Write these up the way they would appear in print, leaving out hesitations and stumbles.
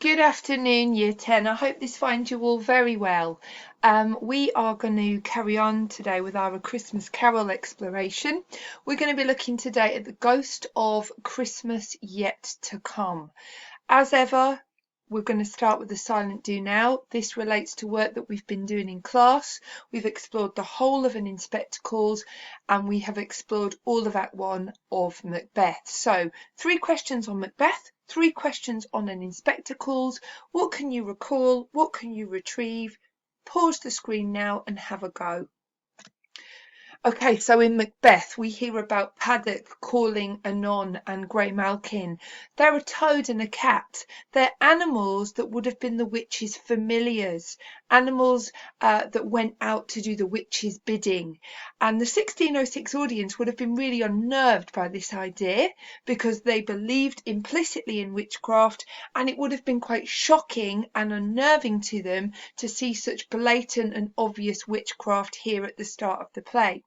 Good afternoon, Year 10. I hope this finds you all very well. We are going to carry on today with our Christmas Carol exploration. We're going to be looking today at the Ghost of Christmas Yet to Come. As ever, we're going to start with the silent do now. This relates to work that we've been doing in class. We've explored the whole of An Inspector Calls and we have explored all of Act 1 of Macbeth. So 3 questions on Macbeth, 3 questions on An Inspector Calls. What can you recall? What can you retrieve? Pause the screen now and have a go. Okay, so in Macbeth, we hear about Paddock calling Anon and Grey Malkin. They're a toad and a cat. They're animals that would have been the witch's familiars, animals that went out to do the witch's bidding. And the 1606 audience would have been really unnerved by this idea because they believed implicitly in witchcraft, and it would have been quite shocking and unnerving to them to see such blatant and obvious witchcraft here at the start of the play.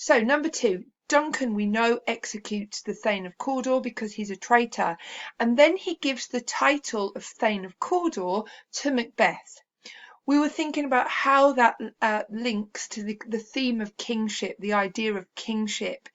So number 2, Duncan, we know, executes the Thane of Cawdor because he's a traitor, and then he gives the title of Thane of Cawdor to Macbeth. We were thinking about how that links to the theme of kingship, the idea of kingship.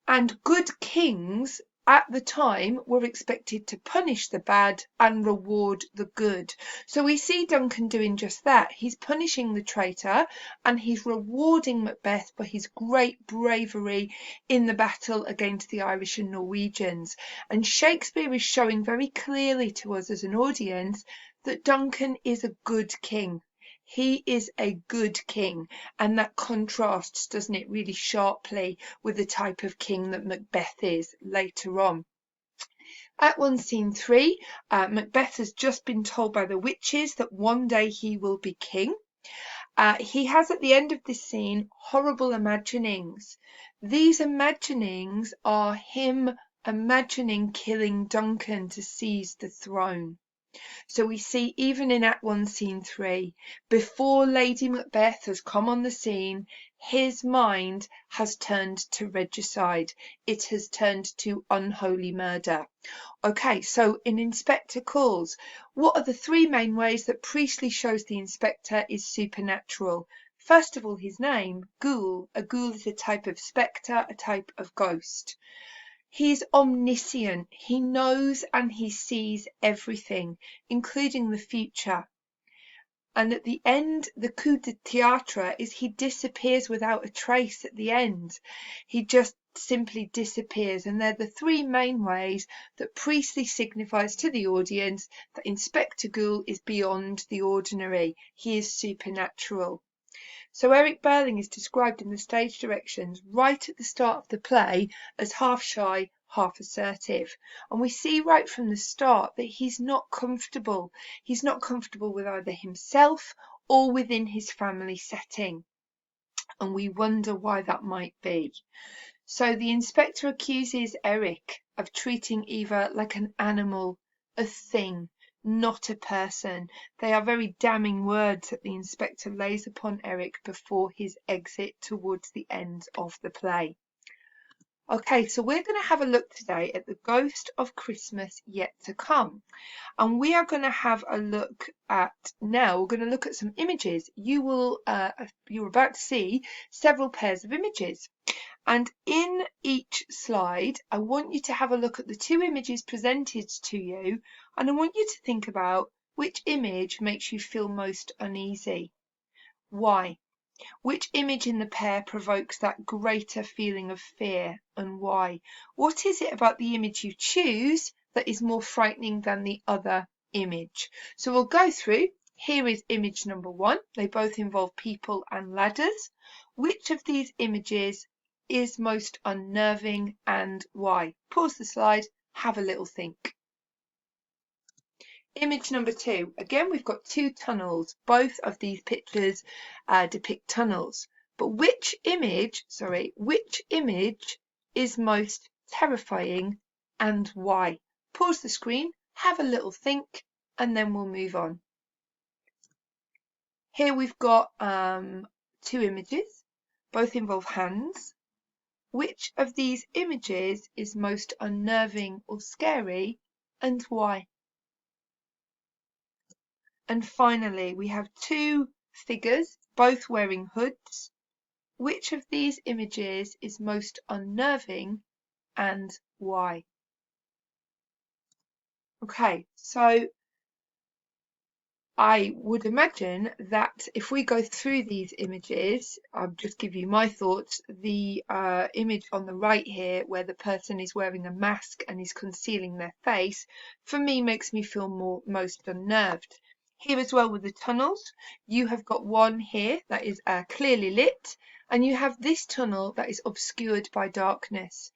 And good kings at the time were expected to punish the bad and reward the good. So we see Duncan doing just that. He's punishing the traitor and he's rewarding Macbeth for his great bravery in the battle against the Irish and Norwegians. And Shakespeare is showing very clearly to us as an audience that Duncan is a good king. He is a good king, and that contrasts, doesn't it, really sharply with the type of king that Macbeth is later on. Act 1, Scene 3, Macbeth has just been told by the witches that one day he will be king. He has at the end of this scene horrible imaginings. These imaginings are him imagining killing Duncan to seize the throne. So we see even in Act 1, Scene 3, before Lady Macbeth has come on the scene, his mind has turned to regicide. It has turned to unholy murder. Okay, so in Inspector Calls, what are the 3 main ways that Priestley shows the inspector is supernatural? First of all, his name, Ghoul. A ghoul is a type of spectre, a type of ghost. He's omniscient. He knows and he sees everything, including the future. And at the end, the coup de théâtre is he disappears without a trace at the end. He just simply disappears. And they're the 3 main ways that Priestley signifies to the audience that Inspector Ghoul is beyond the ordinary. He is supernatural. So Eric Burling is described in the stage directions right at the start of the play as half shy, half assertive. And we see right from the start that he's not comfortable. He's not comfortable with either himself or within his family setting. And we wonder why that might be. So the inspector accuses Eric of treating Eva like an animal, a thing, not a person. They are very damning words that the inspector lays upon Eric before his exit towards the end of the play. Okay, so we're going to have a look today at the Ghost of Christmas Yet to Come. And we are going to have a look at, now we're going to look at some images. You're about to see several pairs of images. And in each slide, I want you to have a look at the 2 images presented to you, and I want you to think about which image makes you feel most uneasy. Why? Which image in the pair provokes that greater feeling of fear, and why? What is it about the image you choose that is more frightening than the other image? So we'll go through. Here is image number 1. They both involve people and ladders. Which of these images is most unnerving and why? Pause the slide, have a little think. Image number 2. Again, we've got 2 tunnels. Both of these pictures depict tunnels. But which image is most terrifying and why? Pause the screen, have a little think, and then we'll move on. Here we've got 2 images. Both involve hands. Which of these images is most unnerving or scary, and why? And finally, we have two figures, both wearing hoods. Which of these images is most unnerving and why? Okay, so I would imagine that if we go through these images, I'll just give you my thoughts. The image on the right here, where the person is wearing a mask and is concealing their face, for me makes me feel most unnerved. Here as well with the tunnels, you have got one here that is clearly lit, and you have this tunnel that is obscured by darkness.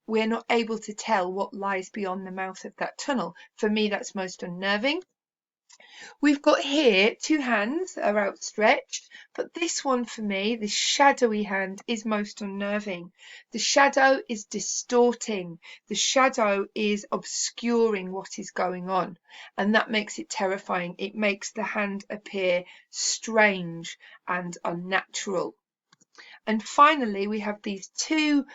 We're not able to tell what lies beyond the mouth of that tunnel. For me, that's most unnerving. We've got here two hands are outstretched, but this one for me, this shadowy hand, is most unnerving. The shadow is distorting. The shadow is obscuring what is going on, and that makes it terrifying. It makes the hand appear strange and unnatural. And finally, we have these two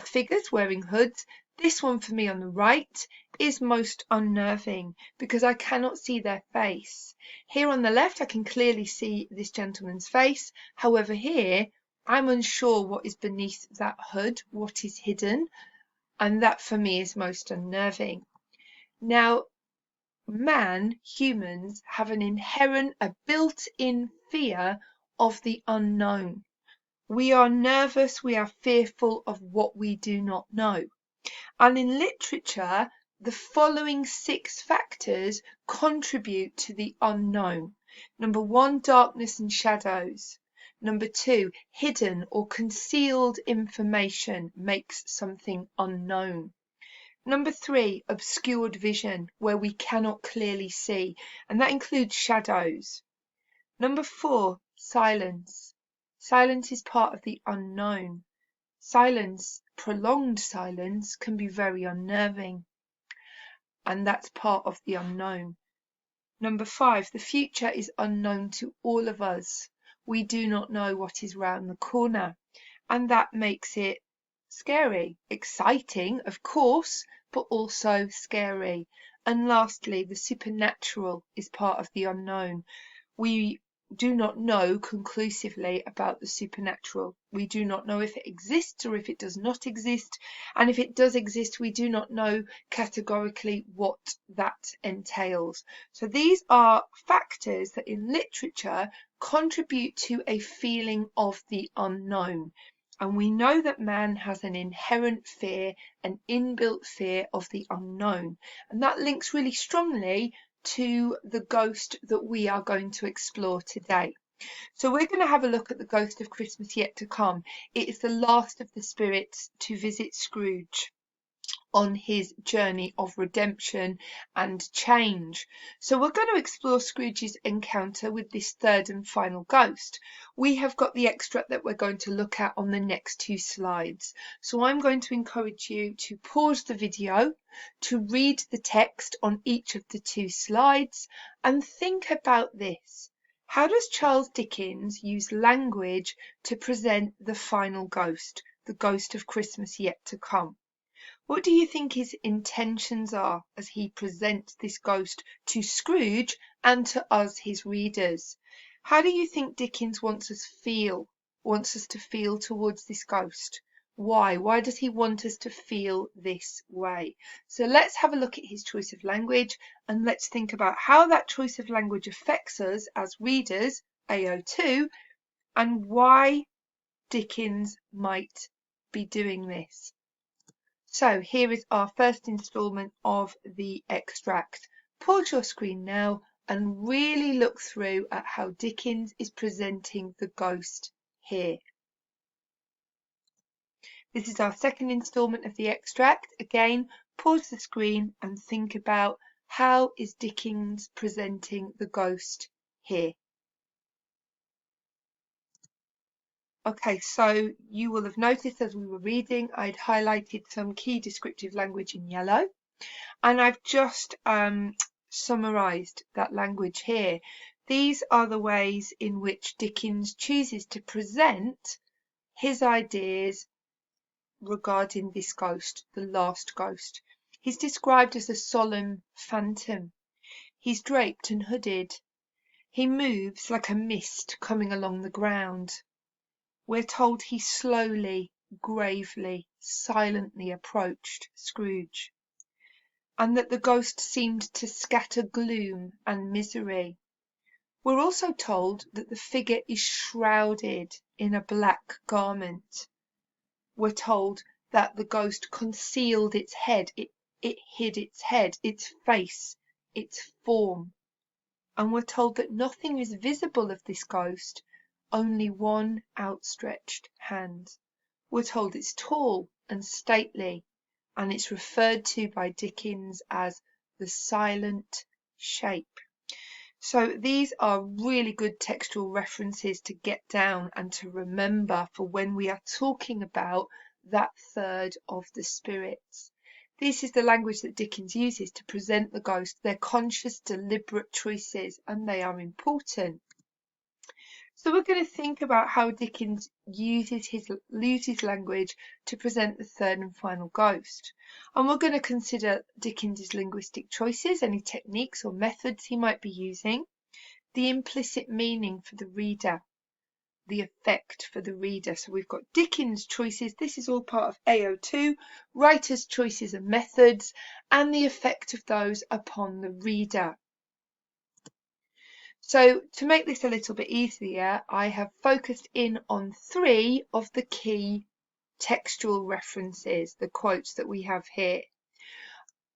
figures wearing hoods. This one for me on the right is most unnerving because I cannot see their face. Here on the left, I can clearly see this gentleman's face. However, here, I'm unsure what is beneath that hood, what is hidden, and that for me is most unnerving. Now, humans, have an inherent, a built-in fear of the unknown. We are nervous, we are fearful of what we do not know. And in literature, the following 6 factors contribute to the unknown. Number 1, darkness and shadows. Number 2, hidden or concealed information makes something unknown. Number 3, obscured vision, where we cannot clearly see, and that includes shadows. Number 4, silence. Silence is part of the unknown. Silence, prolonged silence, can be very unnerving, and that's part of the unknown. Number 5, the future is unknown to all of us. We do not know what is round the corner, and that makes it scary. Exciting, of course, but also scary. And lastly, the supernatural is part of the unknown. We do not know conclusively about the supernatural. We do not know if it exists or if it does not exist. And if it does exist, we do not know categorically what that entails. So these are factors that in literature contribute to a feeling of the unknown. And we know that man has an inherent fear, an inbuilt fear of the unknown. And that links really strongly to the ghost that we are going to explore today. So we're going to have a look at the ghost of Christmas Yet to Come. It is the last of the spirits to visit Scrooge on his journey of redemption and change. So we're going to explore Scrooge's encounter with this third and final ghost. We have got the extract that we're going to look at on the next 2 slides. So I'm going to encourage you to pause the video, to read the text on each of the 2 slides, and think about this. How does Charles Dickens use language to present the final ghost, the ghost of Christmas Yet to Come? What do you think his intentions are as he presents this ghost to Scrooge and to us, his readers? How do you think Dickens wants us to feel towards this ghost? Why? Why does he want us to feel this way? So let's have a look at his choice of language, and let's think about how that choice of language affects us as readers, AO2, and why Dickens might be doing this. So here is our first instalment of the extract. Pause your screen now and really look through at how Dickens is presenting the ghost here. This is our second instalment of the extract. Again, pause the screen and think about how is Dickens presenting the ghost here. Okay, so you will have noticed as we were reading, I'd highlighted some key descriptive language in yellow, and I've just summarised that language here. These are the ways in which Dickens chooses to present his ideas regarding this ghost, the last ghost. He's described as a solemn phantom. He's draped and hooded. He moves like a mist coming along the ground. We're told he slowly, gravely, silently approached Scrooge, and that the ghost seemed to scatter gloom and misery. We're also told that the figure is shrouded in a black garment. We're told that the ghost concealed its head, it hid its head, its face, its form. And we're told that nothing is visible of this ghost, only one outstretched hand. We're told it's tall and stately, and it's referred to by Dickens as the silent shape. So these are really good textual references to get down and to remember for when we are talking about that third of the spirits. This is the language that Dickens uses to present the ghost. They're conscious, deliberate choices, and they are important. So we're going to think about how Dickens uses language to present the third and final ghost. And we're going to consider Dickens's linguistic choices, any techniques or methods he might be using, the implicit meaning for the reader, the effect for the reader. So we've got Dickens' choices. This is all part of AO2, writer's choices and methods, and the effect of those upon the reader. So to make this a little bit easier, I have focused in on 3 of the key textual references, the quotes that we have here.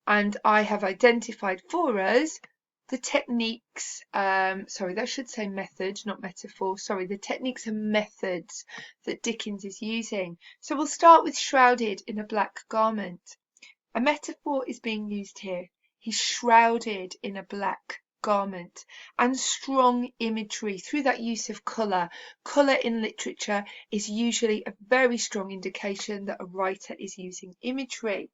And I have identified for us the techniques, that should say method, not metaphor, the techniques and methods that Dickens is using. So we'll start with shrouded in a black garment. A metaphor is being used here. He's shrouded in a black garment, and strong imagery through that use of colour. Colour in literature is usually a very strong indication that a writer is using imagery.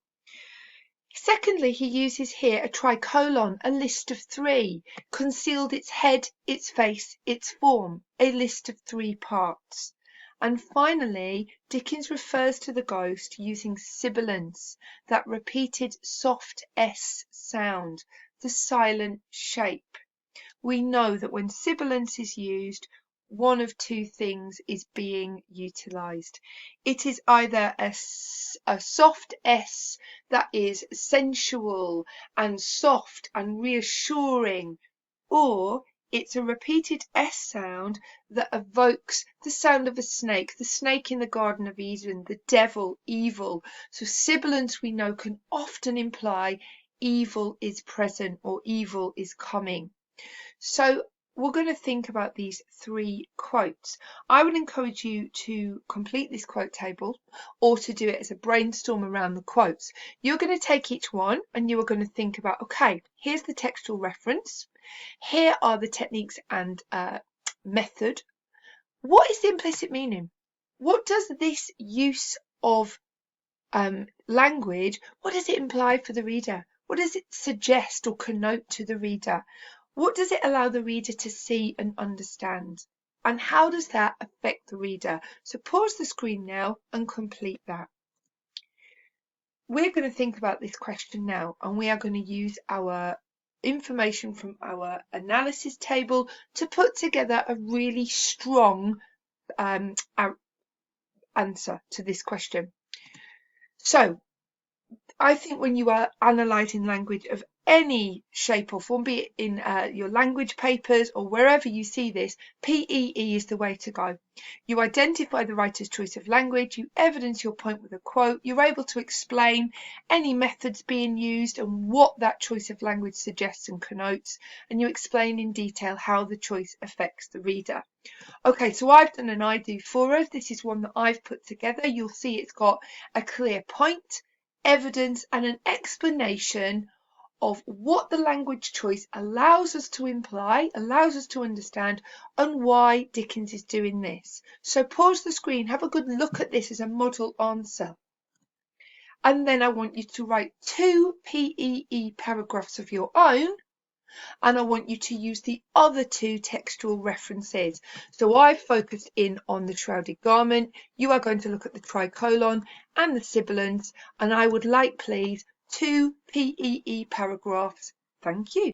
Secondly, he uses here a tricolon, a list of 3, concealed its head, its face, its form, a list of 3 parts. And finally, Dickens refers to the ghost using sibilance, that repeated soft S sound, the silent shape. We know that when sibilance is used, one of 2 things is being utilised. It is either a soft S that is sensual and soft and reassuring, or it's a repeated S sound that evokes the sound of a snake, the snake in the Garden of Eden, the devil, evil. So sibilance, we know, can often imply evil is present or evil is coming. So we're going to think about these 3 quotes. I would encourage you to complete this quote table or to do it as a brainstorm around the quotes. You're going to take each one and you are going to think about, okay, here's the textual reference. Here are the techniques and method. What is the implicit meaning? What does this use of language, what does it imply for the reader? What does it suggest or connote to the reader? What does it allow the reader to see and understand? And how does that affect the reader? So pause the screen now and complete that. We're going to think about this question now, and we are going to use our information from our analysis table to put together a really strong answer to this question. So I think when you are analysing language of any shape or form, be it in your language papers or wherever you see this, PEE is the way to go. You identify the writer's choice of language, you evidence your point with a quote, you're able to explain any methods being used and what that choice of language suggests and connotes, and you explain in detail how the choice affects the reader. Okay, so I've done an I do for us. This is one that I've put together. You'll see it's got a clear point, evidence and an explanation of what the language choice allows us to imply, allows us to understand, and why Dickens is doing this. So pause the screen, have a good look at this as a model answer. And then I want you to write 2 PEE paragraphs of your own, and I want you to use the other 2 textual references. So I've focused in on the shrouded garment. You are going to look at the tricolon and the sibilance, and I would like, please, 2 PEE paragraphs. Thank you.